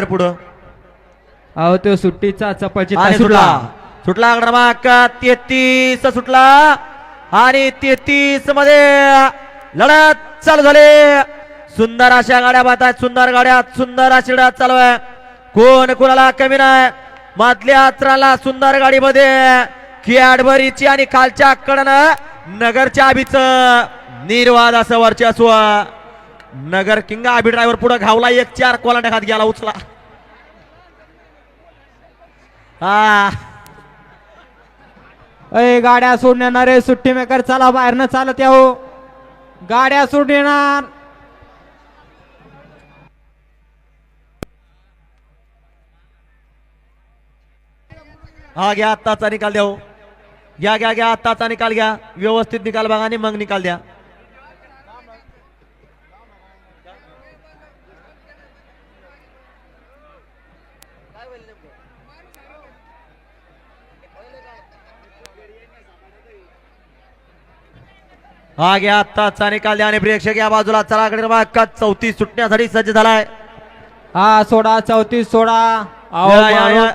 पुढं अहो तो सुट्टीचा चपळची आणि सुटला क्रमांक 33 सुटला आणि 33 मध्ये लढत चालू झाली. सुंदर अशा गाड्या पाहतात, सुंदर गाड्या, सुंदर अशी लढत चालू आहे. कोण कोणाला कमी नाही. मधल्या अत्राला सुंदर गाडीमध्ये कॅडबरीची आणि खालच्या कडनं नगरच्या आबीच निर्वाद असं वर्चस्व. नगर किंग आबी ड्रायव्हर पुढे घावला, 1-4 कोलांड्या खात गेला, उचला. अय गाड्या सोडून येणार रे सुट्टी मेकर, चला बाहेर न चालत याहो, गाड्या सोडून येणार. हा घ्या आत्ताचा निकाल द्या. हो घ्या घ्या घ्या आत्ताचा निकाल घ्या, व्यवस्थित निकाल बघा आणि मग निकाल द्या. हा घ्या आत्ताचा निकाल द्या आणि प्रेक्षक या बाजूला चला क्रमांक 34 सुटण्यासाठी सज्ज झालाय. हा सोडा 34 सोडा. या, या, या.